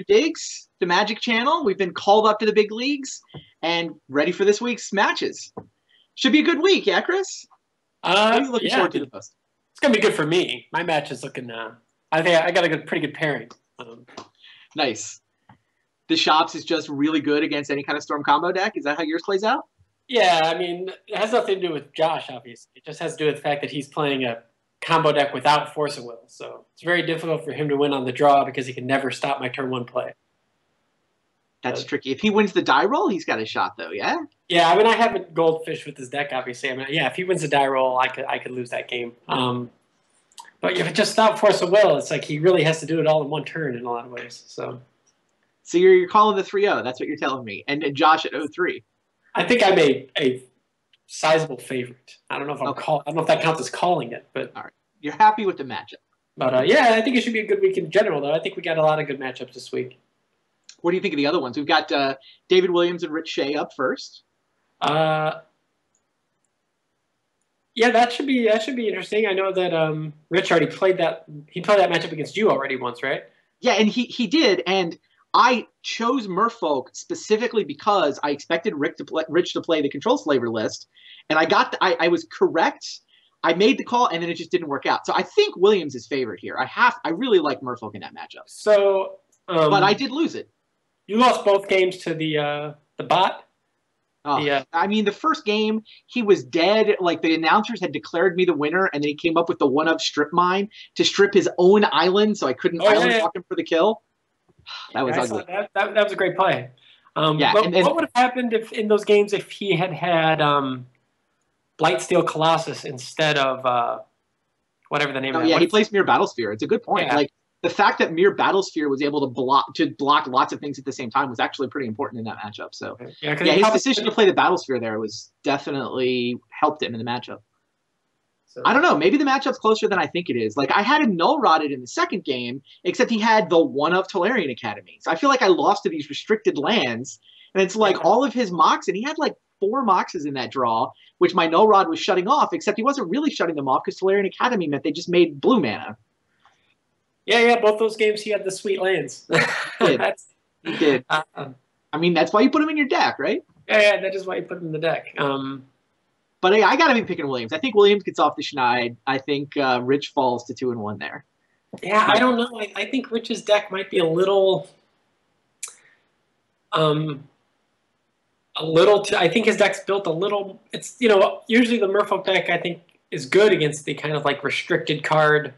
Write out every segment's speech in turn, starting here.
Diggs, the Magic Channel. We've been called up to the big leagues and ready for this week's matches. Should be a good week, yeah, Chris? What are you looking forward to the most? It's gonna be good for me. My match is looking. I think I got a pretty good pairing. Nice. The Shops is just really good against any kind of Storm combo deck. Is that how yours plays out? Yeah, I mean, it has nothing to do with Josh, obviously. It just has to do with the fact that he's playing a combo deck without Force of Will. So it's very difficult for him to win on the draw because he can never stop my turn one play. That's tricky. If he wins the die roll, he's got a shot, though, yeah? Yeah, I mean, I haven't goldfish with this deck, obviously. I mean, yeah, if he wins the die roll, I could lose that game. But if it just stopped Force of Will, it's like he really has to do it all in one turn in a lot of ways. So you're calling the 3-0. That's what you're telling me. And Josh at 0-3. I think I'm a sizable favorite. I don't know if I don't know if that counts as calling it, but all right. You're happy with the matchup. But yeah, I think it should be a good week in general, though. I think we got a lot of good matchups this week. What do you think of the other ones? We've got David Williams and Rich Shay up first. Yeah, that should be interesting. I know that Rich already played that. He played that matchup against you already once, right? Yeah, and he did. And I chose Merfolk specifically because I expected Rich to play the Control Slaver list, and I was correct. I made the call, and then it just didn't work out. So I think Williams is favored here. I really like Merfolk in that matchup. So, but I did lose it. You lost both games to the bot. Oh, I mean, the first game, he was dead. Like, the announcers had declared me the winner, and then he came up with the one-up strip mine to strip his own island, so I couldn't island walk him for the kill. That was ugly. That was a great play. Yeah, what would have happened if in those games if he had Blightsteel Colossus instead of whatever the name of it? Yeah, he plays Mirror Battlesphere. It's a good point. Yeah. Like, the fact that Mirror Battlesphere was able to block lots of things at the same time was actually pretty important in that matchup. So yeah, his decision to play the Battlesphere there was definitely helped him in the matchup. So, I don't know. Maybe the matchup's closer than I think it is. Like, I had him null-rotted in the second game, except he had the one of Tolarian Academy. So I feel like I lost to these restricted lands, and it's like all of his mocks, and he had like 4 moxes in that draw, which my null-rod was shutting off, except he wasn't really shutting them off because Tolarian Academy meant they just made blue mana. Yeah, both those games he had the sweet lands. He did. I mean, that's why you put him in your deck, right? Yeah, that is why you put him in the deck. But hey, I got to be picking Williams. I think Williams gets off the schneid. I think Rich falls to 2-1 there. Yeah, I don't know. I think Rich's deck might be a little I think his deck's built a little. It's usually the Merfolk deck I think is good against the kind of like restricted card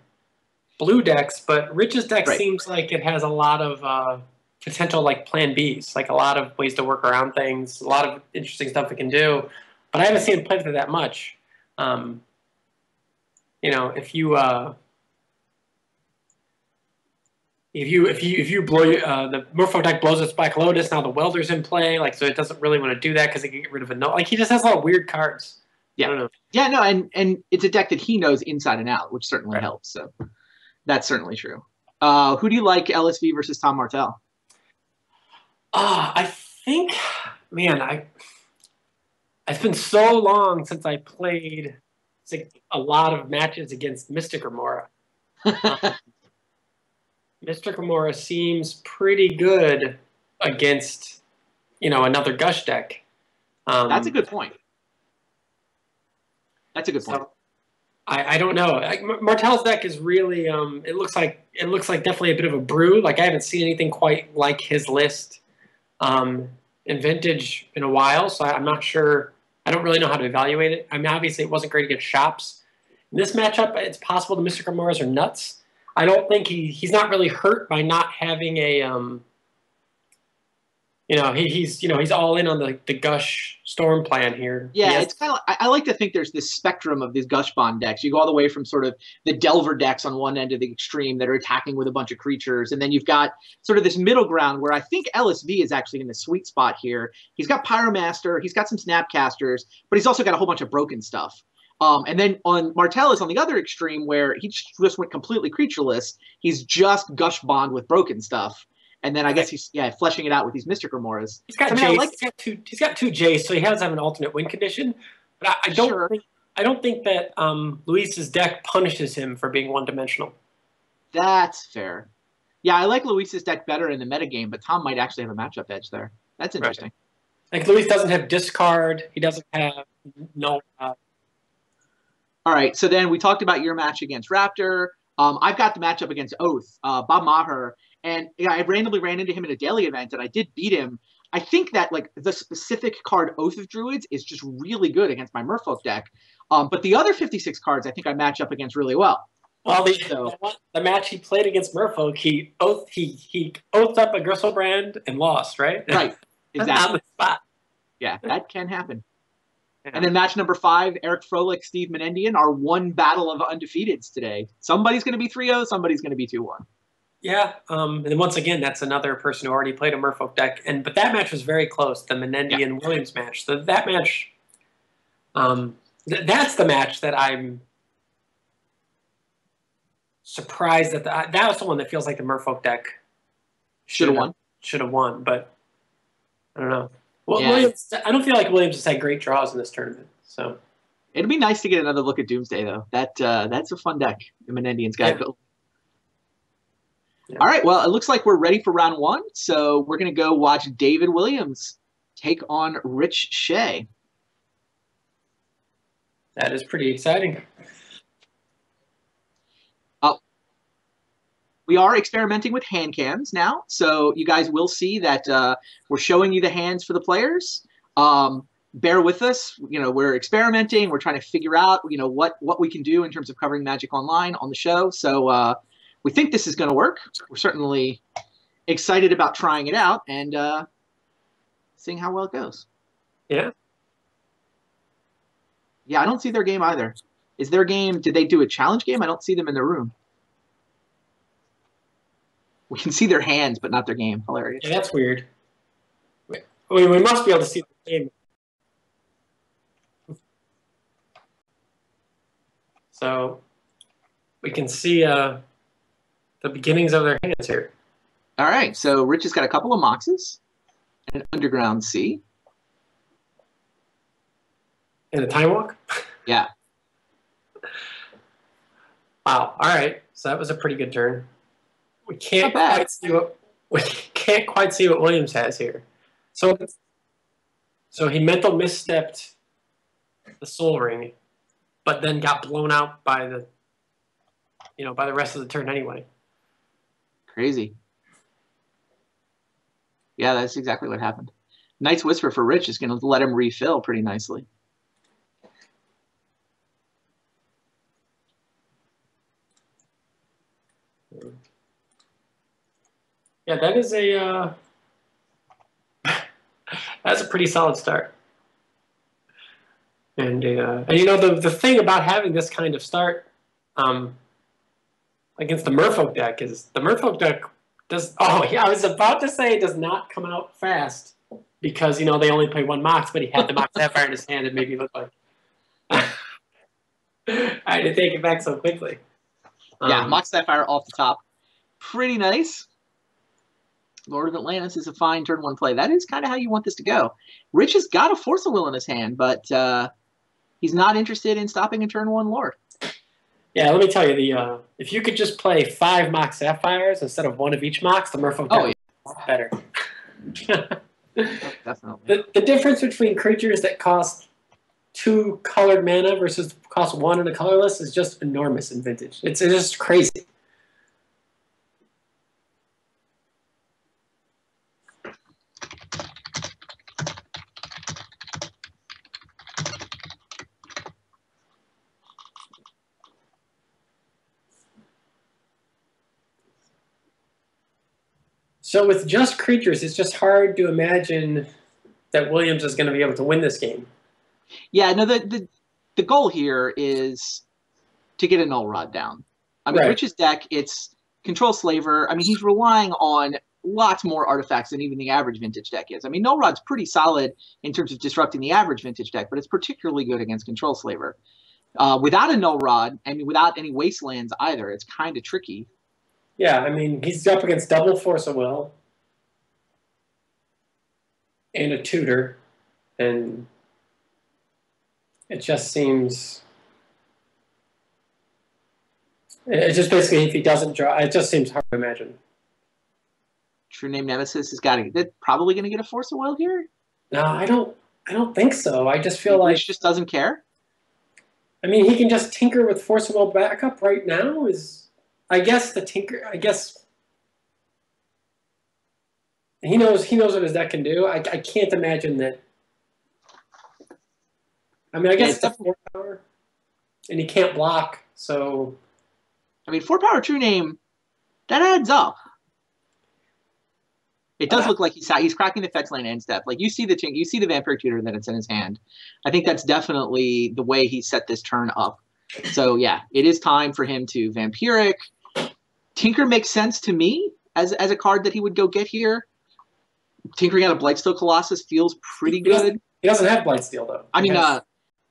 blue decks, but Rich's deck seems like it has a lot of potential like plan Bs, like a lot of ways to work around things, a lot of interesting stuff it can do. But I haven't seen him play with it that much. If you blow the Merfolk deck blows its Black Lotus, now the Welder's in play, like so it doesn't really want to do that because it can get rid of a no. Like he just has a lot of weird cards. Yeah, I don't know. Yeah, no, and it's a deck that he knows inside and out, which certainly helps. So that's certainly true. Who do you like, LSV versus Tom Martell? I think, man, it's been so long since I played a lot of matches against Mystic Remora. Mystic Remora seems pretty good against, another Gush deck. That's a good point. That's a good point. So, I don't know. Martell's deck is really it looks like definitely a bit of a brew. Like I haven't seen anything quite like his list in Vintage in a while, so I'm not sure. I don't really know how to evaluate it. I mean, obviously it wasn't great against Shops. In this matchup, it's possible the Mystic Remoras are nuts. I don't think he's not really hurt by not having a he's all in on the Gush Storm plan here. Yeah, it's kind of. I like to think there's this spectrum of these Gush Bond decks. You go all the way from sort of the Delver decks on one end of the extreme that are attacking with a bunch of creatures, and then you've got sort of this middle ground where I think LSV is actually in the sweet spot here. He's got Pyromaster, he's got some Snapcasters, but he's also got a whole bunch of broken stuff. And then on Martell is on the other extreme where he just went completely creatureless. He's just Gush Bond with broken stuff. And then I guess he's fleshing it out with these Mystic Remoras. He's got Jace. He's got two Jace, so he has to have an alternate win condition. But I don't think that Luis's deck punishes him for being one-dimensional. That's fair. Yeah, I like Luis's deck better in the metagame, but Tom might actually have a matchup edge there. That's interesting. Right. Like Luis doesn't have discard. He doesn't have no. All right, so then we talked about your match against Raptor. I've got the matchup against Oath, Bob Maher, and yeah, I randomly ran into him in a daily event, and I did beat him. I think that like the specific card Oath of Druids is just really good against my Merfolk deck, but the other 56 cards I think I match up against really well. Well, the match he played against Merfolk, he oathed up a Gristlebrand and lost, right? Right, exactly. On the spot. Yeah, that can happen. Yeah. And then match number 5, Eric Froelich, Steve Menendian, our one battle of undefeateds today. Somebody's going to be 3-0, somebody's going to be 2-1. Yeah, and once again, that's another person who already played a Merfolk deck. But that match was very close, the Menendian-Williams match. So that match, that's the match that I'm surprised that that was the one that feels like the Merfolk deck should have won, but I don't know. Well, yeah. Williams, I don't feel like Williams has had great draws in this tournament. So it'd be nice to get another look at Doomsday, though. That's a fun deck. The Menendian's got. Yeah. All right, well, it looks like we're ready for round 1, so we're going to go watch David Williams take on Rich Shay. That is pretty exciting. We are experimenting with hand cams now, so you guys will see that we're showing you the hands for the players. Bear with us. You know, we're experimenting. We're trying to figure out, you know, what we can do in terms of covering Magic Online on the show. So we think this is going to work. We're certainly excited about trying it out and seeing how well it goes. Yeah. Yeah, I don't see their game either. Is their game, did they do a challenge game? I don't see them in the room. We can see their hands, but not their game. Hilarious. Yeah, that's weird. We must be able to see the game. So we can see the beginnings of their hands here. All right. So Rich has got a couple of Moxes, an Underground Sea. And a Time Walk? Yeah. Wow. All right. So that was a pretty good turn. We can't quite see what Williams has here. So he mental misstepped the Soul Ring, but then got blown out by the rest of the turn anyway. Crazy. Yeah, that's exactly what happened. Night's Whisper for Rich is going to let him refill pretty nicely. Yeah, that is that's a pretty solid start. And you know, the thing about having this kind of start against the Merfolk deck is the Merfolk deck does. Oh yeah, I was about to say it does not come out fast because you know they only play one Mox, but he had the Mox Sapphire in his hand and made me look like. I had to take it back so quickly. Yeah, Mox Sapphire off the top, pretty nice. Lord of Atlantis is a fine turn 1 play. That is kind of how you want this to go. Rich has got a Force of Will in his hand, but he's not interested in stopping a turn 1 Lord. Yeah, let me tell you, if you could just play 5 Mox Sapphires instead of 1 of each Mox, the Merfolk deck would be better. Definitely. The difference between creatures that cost 2 colored mana versus cost 1 in a colorless is just enormous in Vintage. It's just crazy. So with just creatures, it's just hard to imagine that Williams is going to be able to win this game. Yeah, no, the goal here is to get a Null Rod down. I mean, Rich's deck, it's Control Slaver. I mean, he's relying on lots more artifacts than even the average Vintage deck is. I mean, Null Rod's pretty solid in terms of disrupting the average Vintage deck, but it's particularly good against Control Slaver. Without a Null Rod, I mean, without any Wastelands either, it's kind of tricky. Yeah, I mean, he's up against double Force of Will and a Tutor, and it just seems... It just basically, if he doesn't draw, it just seems hard to imagine. True Name Nemesis is probably going to get a Force of Will here. No, I don't think so. I just feel like Rich just doesn't care. I mean, he can just tinker with Force of Will backup right now. I guess he knows what his deck can do. I can't imagine that. I mean, I guess it's a 4 power, and he can't block. So, I mean, 4 power True Name, that adds up. It does look like he's cracking the fetch lane end step. Like you see the Vampire Tutor that it's in his hand. I think that's definitely the way he set this turn up. So yeah, it is time for him to Vampiric. Tinker makes sense to me as a card that he would go get here. Tinkering out a Blightsteel Colossus feels pretty good. He doesn't have Blightsteel though. I mean,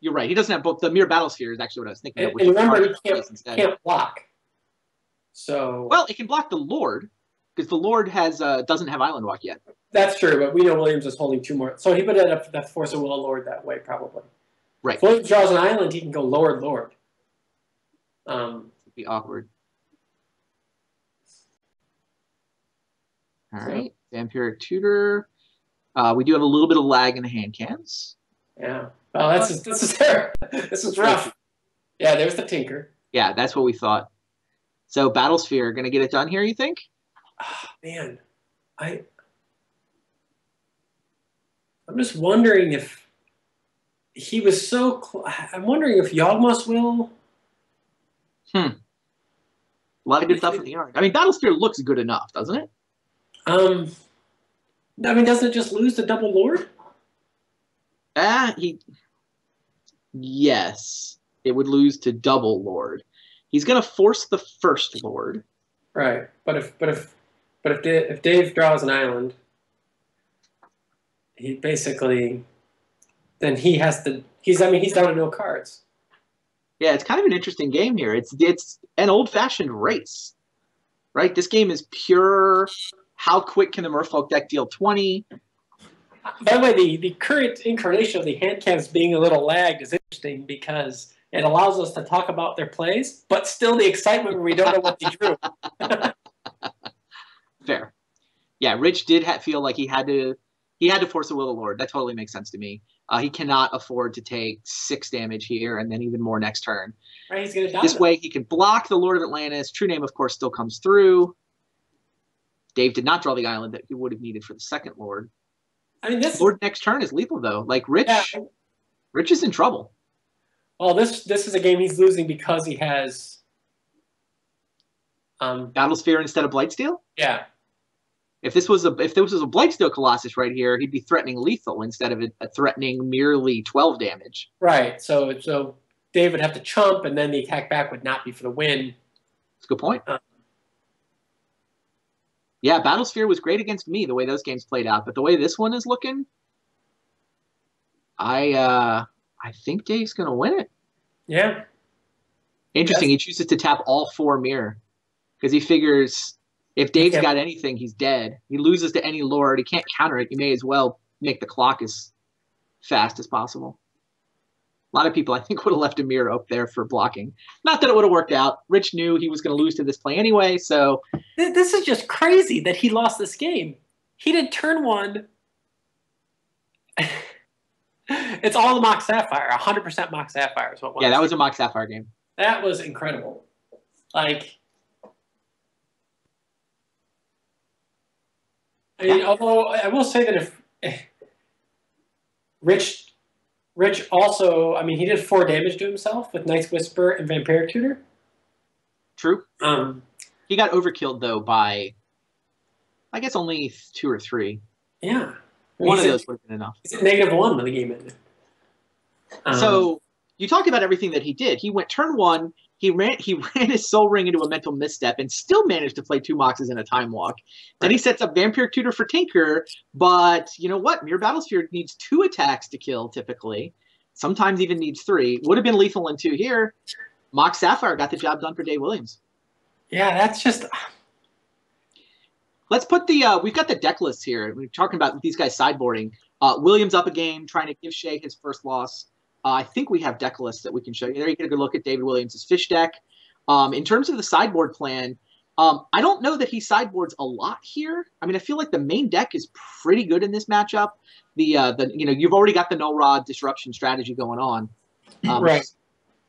you're right. He doesn't have both. The Mirror Battlesphere is actually what I was thinking of. And remember, he can't block. So well, it can block the Lord because the Lord doesn't have Island Walk yet. That's true, but we know Williams is holding 2 more. So he would end up that Force of Will Lord that way probably. Right. If Williams draws an island, he can go Lord. It'd be awkward. All right, Vampiric Tutor. We do have a little bit of lag in the hand cans. Yeah. Oh, this is terrible. This is rough. Yeah, there's the Tinker. Yeah, that's what we thought. So Battlesphere, going to get it done here, you think? Oh, man, I'm just wondering if he was so. I'm wondering if Yawgmoth's will. A lot of good stuff in the yard. I mean, Battlesphere looks good enough, doesn't it? I mean, doesn't it just lose the double Lord? Yes, it would lose to double Lord. He's going to force the first Lord. Right, but if Dave draws an island, he basically, then he has to. He's down to no cards. Yeah, it's kind of an interesting game here. It's an old-fashioned race, right? This game is pure. How quick can the Merfolk deck deal 20? By the way, the current incarnation of the hand cams being a little lagged is interesting because it allows us to talk about their plays, but still the excitement when we don't know what they drew. Fair. Yeah, Rich did feel like he had to Force a Will of Lord. That totally makes sense to me. He cannot afford to take 6 damage here and then even more next turn. Right, he's going to die. This way he can block the Lord of Atlantis. True Name, of course, still comes through. Dave did not draw the island that he would have needed for the second Lord. I mean, this Lord next turn is lethal though. Like Rich is in trouble. Well, this is a game he's losing because he has Battlesphere instead of Blightsteel? Yeah. If this was a Blightsteel Colossus right here, he'd be threatening lethal instead of threatening merely 12 damage. Right. So Dave would have to chump, and then the attack back would not be for the win. That's a good point. Yeah, Battlesphere was great against me the way those games played out, but the way this one is looking, I think Dave's going to win it. Yeah. Interesting. He chooses to tap all 4 mirror because he figures if Dave's got anything, he's dead. He loses to any Lord. He can't counter it. You may as well make the clock as fast as possible. A lot of people, I think, would have left a mirror up there for blocking. Not that it would have worked out. Rich knew he was going to lose to this play anyway, so... This is just crazy that he lost this game. He did turn 1. It's all the Mock Sapphire. 100% Mock Sapphire is what it was. Yeah, that was a Mock Sapphire game. That was incredible. Like... I mean, although I will say that if Rich also, I mean, he did 4 damage to himself with Night's Whisper and Vampiric Tutor. True. He got overkilled, though, by, I guess, only 2 or 3. Yeah. One of those would have been enough. He's at -1 when the game ended. So, you talked about everything that he did. He went turn 1, he ran his Soul Ring into a mental misstep and still managed to play 2 Moxes and a Time Walk. Then he sets up Vampiric Tutor for Tinker, but you know what? Mirror Battlesphere needs 2 attacks to kill, typically. Sometimes even needs 3. Would have been lethal in 2 here. Mock Sapphire got the job done for Dave Williams. Yeah, that's just... Let's put the... we've got the deck lists here. We're talking about these guys sideboarding. Williams up a game, trying to give Shay his first loss. I think we have deck lists that we can show you. There you get a good look at David Williams' fish deck. In terms of the sideboard plan, I don't know that he sideboards a lot here. I mean, I feel like the main deck is pretty good in this matchup. You've already got the no rod disruption strategy going on. Right.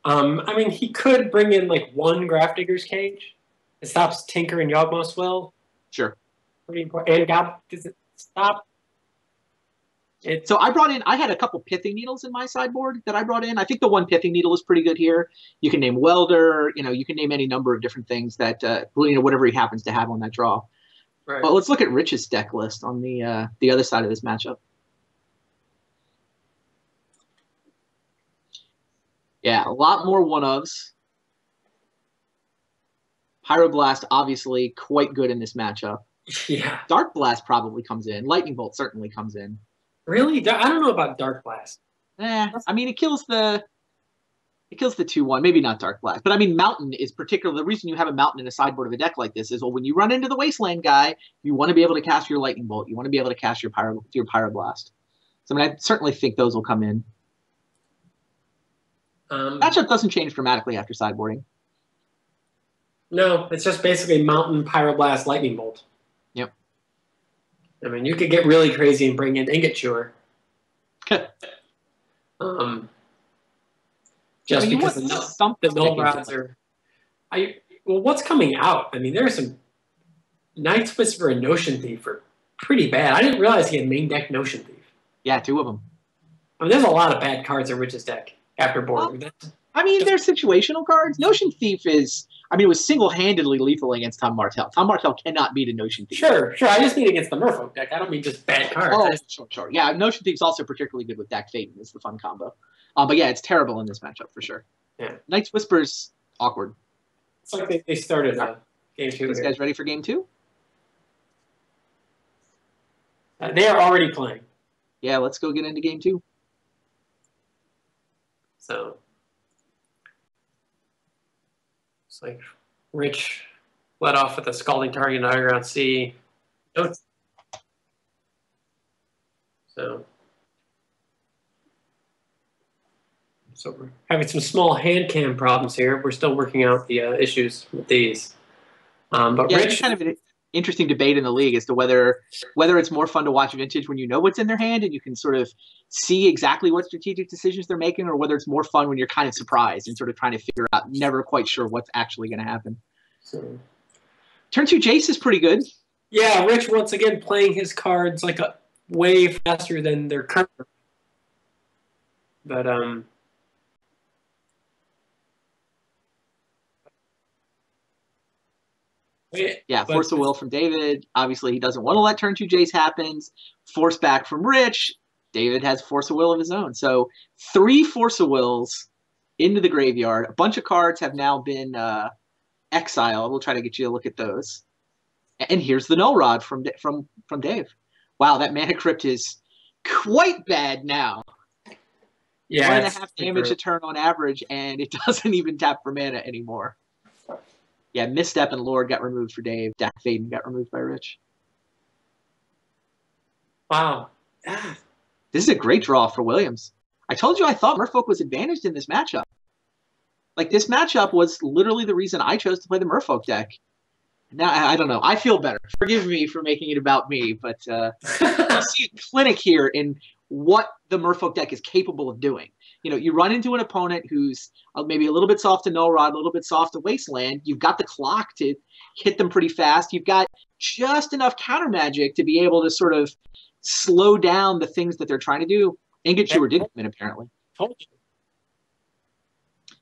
I mean, he could bring in like one Grafdigger's Cage. It stops Tinker and Yawgmoth's Will. Sure. Pretty important. And does it stop? So I had a couple Pithing Needles in my sideboard that I brought in. I think the one Pithing Needle is pretty good here. You can name Welder, you can name any number of different things that, whatever he happens to have on that draw. Right. But let's look at Rich's deck list on the other side of this matchup. Yeah, a lot more one-ofs. Pyroblast, obviously, quite good in this matchup. Yeah. Dark Blast probably comes in. Lightning Bolt certainly comes in. Really? I don't know about Dark Blast. I mean, it kills the 2/1. Maybe not Dark Blast. But I mean, Mountain is particularly, the reason you have a Mountain in a sideboard of a deck like this is, well, when you run into the Wasteland guy, you want to be able to cast your Lightning Bolt. You want to be able to cast your Pyroblast. So, I mean, I certainly think those will come in. Matchup doesn't change dramatically after sideboarding. No, it's just basically Mountain, Pyroblast, Lightning Bolt. Yep. I mean, you could get really crazy and bring in Ingot Chewer. Just because the null rods are... Well, what's coming out? I mean, there's some... Night's Whisper and Notion Thief are pretty bad. I didn't realize he had main deck Notion Thief. Yeah, 2 of them. I mean, there's a lot of bad cards in Rich's deck after board. I mean, they're situational cards. Notion Thief is... I mean, it was single-handedly lethal against Tom Martell. Tom Martell cannot beat a Notion Thief. Sure. I just mean against the Merfolk deck. I don't mean just bad cards. Oh, sure. Yeah, Notion Thief's also particularly good with Dak Phaeton. It's the fun combo. But yeah, it's terrible in this matchup for sure. Yeah. Night's Whisper's awkward. It's like they started game 2. These guys ready for game 2? They are already playing. Yeah, let's go get into game 2. So... It's like Rich led off with a Scalding Target and Underground Sea. So we're having some small hand cam problems here. We're still working out the issues with these. But yeah, Rich, it's kind of an interesting debate in the league as to whether it's more fun to watch Vintage when you know what's in their hand and you can sort of see exactly what strategic decisions they're making, or whether it's more fun when you're kind of surprised and sort of trying to figure out, never quite sure what's actually going to happen. So, Turn 2 Jace is pretty good. Yeah, Rich once again playing his cards like a way faster than their current. But yeah, Force of Will from David. Obviously, he doesn't want to let Turn 2 Jace happens. Force back from Rich. David has Force of Will of his own. So 3 Force of Wills into the graveyard. A bunch of cards have now been exiled. We'll try to get you a look at those. And here's the Null Rod from Dave. Wow, that Mana Crypt is quite bad now. Yeah, 1.5 damage a turn on average, and it doesn't even tap for mana anymore. Yeah, Misstep and Lord got removed for Dave. Dak Phaeton got removed by Rich. Wow. This is a great draw for Williams. I told you I thought Merfolk was advantaged in this matchup. Like, this matchup was literally the reason I chose to play the Merfolk deck. Now, I don't know. I feel better. Forgive me for making it about me, but you see a clinic here in what the Merfolk deck is capable of doing. You run into an opponent who's maybe a little bit soft to Null Rod, a little bit soft to Wasteland. You've got the clock to hit them pretty fast. You've got just enough counter magic to be able to sort of slow down the things that they're trying to do. Ingot Chewer did come in, apparently. Told you.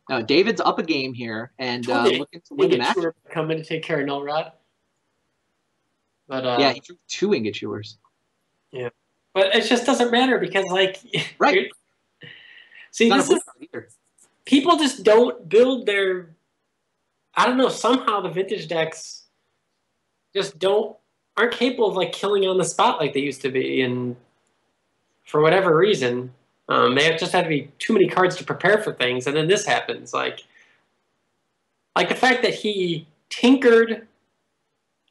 Now, David's up a game here and looking to win the match. Come in to take care of Null Rod. But yeah, he drew 2 Ingot Chewers. Yeah. But it just doesn't matter because, like... Right. See, this is... People just don't build their... I don't know, somehow the Vintage decks just aren't capable of, like, killing on the spot like they used to be, and for whatever reason... they just had to be too many cards to prepare for things, and then this happens. Like the fact that he tinkered,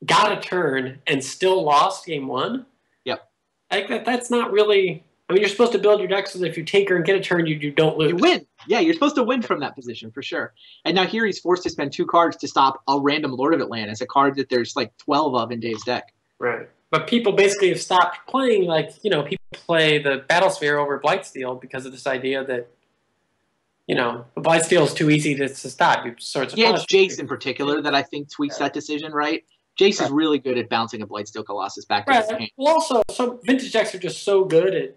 got a turn, and still lost game 1. Yep. Like that's not really I mean, you're supposed to build your deck so that if you tinker and get a turn, you don't lose. You win. Yeah, you're supposed to win from that position for sure. And now here he's forced to spend 2 cards to stop a random Lord of Atlantis, a card that there's like 12 of in Dave's deck. Right. But people basically have stopped playing, like, people play the Battlesphere over Blightsteel because of this idea that, the Blightsteel is too easy to stop. It's Jace in particular that I think tweaks that decision, right? Jace is really good at bouncing a Blightsteel Colossus back to his hand. Well, also, some vintage decks are just so good at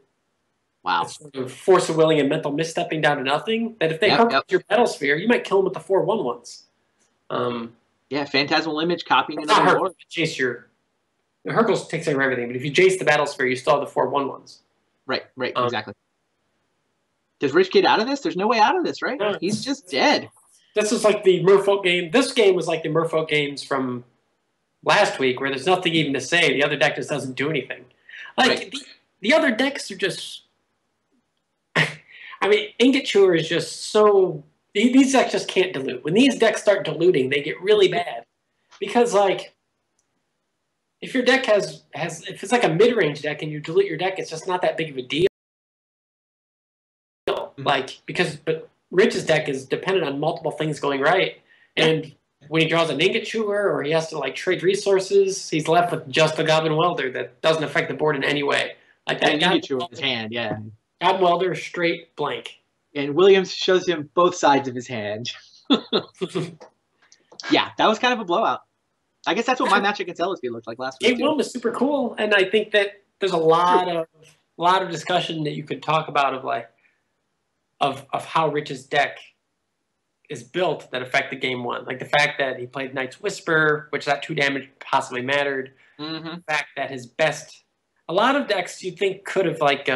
sort of force of willing and mental misstepping down to nothing that if they hurt your Battlesphere, you might kill them with the 4/1/1s. Phantasmal Image, copying another Lord. Chase your Hercules takes care of everything, but if you Jace the Battlesphere, you still have the 4/1/1s. Right, exactly. Does Rich get out of this? There's no way out of this, right? No, he's just dead. This is like the Merfolk game. This game was like the Merfolk games from last week, where there's nothing even to say. The other deck just doesn't do anything. Like the other decks are just. I mean, Ingot Chewer is just so. These decks just can't dilute. When these decks start diluting, they get really bad, because like. If your deck has if it's like a mid-range deck and you dilute your deck, it's just not that big of a deal. But Rich's deck is dependent on multiple things going right, and when he draws an Ingot Chewer or he has to like trade resources, he's left with just a Goblin Welder that doesn't affect the board in any way. Like that Ingot Chewer in his hand, Goblin Welder straight blank. And Williams shows him both sides of his hand. Yeah, that was kind of a blowout. I guess that's what my match against LSB looked like last week. Game 1 was super cool, and I think that there's a lot of discussion that you could talk about of how Rich's deck is built that affected Game 1. Like the fact that he played Knight's Whisper, which that 2 damage possibly mattered. The fact that his best, a lot of decks you think could have like I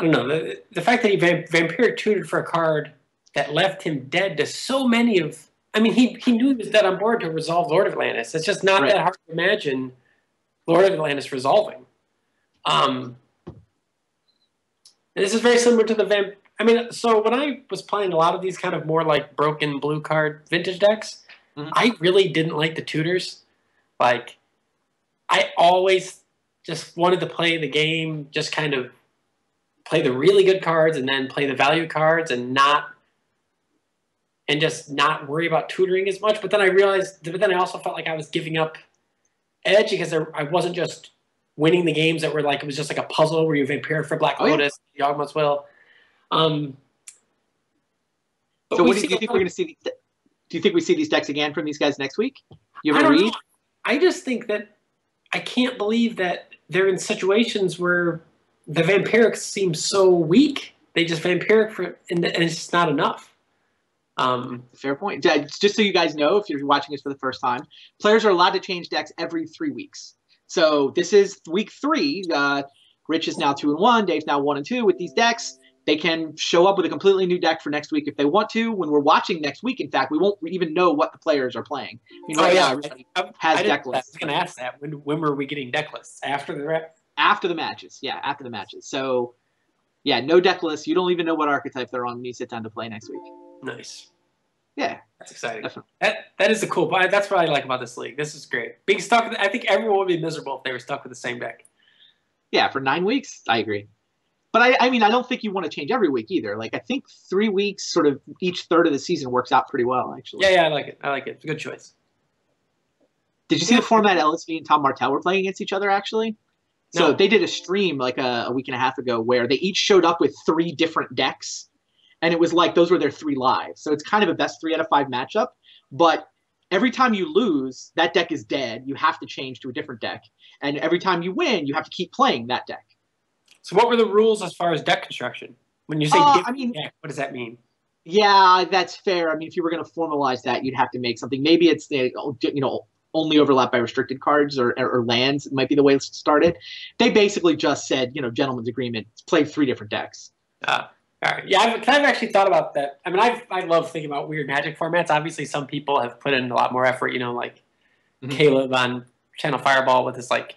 don't know, the fact that he Vampiric Tutored for a card that left him dead to so many of. I mean, he knew he was dead on board to resolve Lord of Atlantis. It's just not that hard to imagine Lord of Atlantis resolving. And this is very similar to the so when I was playing a lot of these kind of more like broken blue card vintage decks, I really didn't like the tutors. Like, I always just wanted to play the game, just kind of play the really good cards and then play the value cards and just not worry about tutoring as much. But then I also felt like I was giving up edge because I wasn't just winning the games that were like, it was just like a puzzle where you Vampire for Black Lotus, Yawgmoth's Will. So what do you think we're going to see? Do you think we see these decks again from these guys next week? You ever read? I just think that I can't believe that they're in situations where the Vampirics seem so weak. They just Vampiric and it's just not enough. Fair point. Just so you guys know, if you're watching this for the first time, players are allowed to change decks every 3 weeks. So this is week 3. Rich is now 2-1. Dave's now 1-2 with these decks. They can show up with a completely new deck for next week if they want to. When we're watching next week, in fact, we won't even know what the players are playing. Everybody has deck lists. I was going to ask that. When were we getting deck lists? After the rep? After the matches. Yeah, after the matches. So, yeah, no deck lists. You don't even know what archetype they're on when you sit down to play next week. Nice. Yeah, that's exciting. Definitely. That is the cool part. That's what I like about this league. This is great. Being stuck with, I think everyone would be miserable if they were stuck with the same deck. Yeah, for 9 weeks, I agree. But I mean, I don't think you want to change every week either. Like, I think 3 weeks, sort of each third of the season works out pretty well, actually. Yeah, I like it. It's a good choice. Did you see the format LSV and Tom Martell were playing against each other, actually? So they did a stream like a week and a half ago where they each showed up with 3 different decks. And it was like those were their 3 lives. So it's kind of a best 3 out of 5 matchup. But every time you lose, that deck is dead. You have to change to a different deck. And every time you win, you have to keep playing that deck. So what were the rules as far as deck construction? When you say deck, what does that mean? Yeah, that's fair. I mean, if you were going to formalize that, you'd have to make something. Maybe it's only overlap by restricted cards or lands might be the way it's started. They basically just said, gentleman's agreement, play 3 different decks. All right. Yeah, I've actually thought about that. I mean, I love thinking about weird Magic formats. Obviously, some people have put in a lot more effort, like Caleb on Channel Fireball with his, like,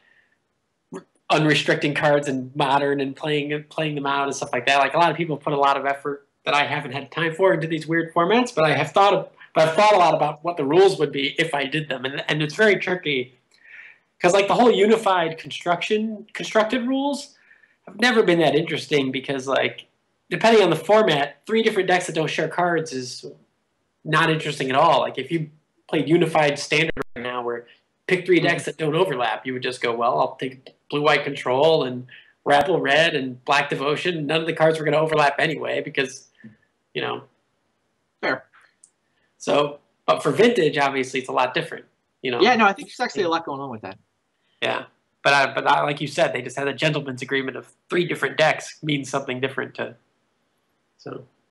unrestricting cards and Modern and playing them out and stuff like that. Like, a lot of people put a lot of effort that I haven't had time for into these weird formats, but I've thought a lot about what the rules would be if I did them. And it's very tricky because, like, the whole unified constructed rules, have never been that interesting because, like, depending on the format, 3 different decks that don't share cards is not interesting at all. Like, if you played Unified Standard right now where pick 3 decks that don't overlap, you would just go, well, I'll take Blue-White Control and Rabble Red and Black Devotion. None of the cards were going to overlap anyway because, you know. Fair. So, but for Vintage, obviously, it's a lot different. You know. Yeah, no, I think there's actually a lot going on with that. Yeah. But like you said, they just had a gentleman's agreement of 3 different decks means something different to. So.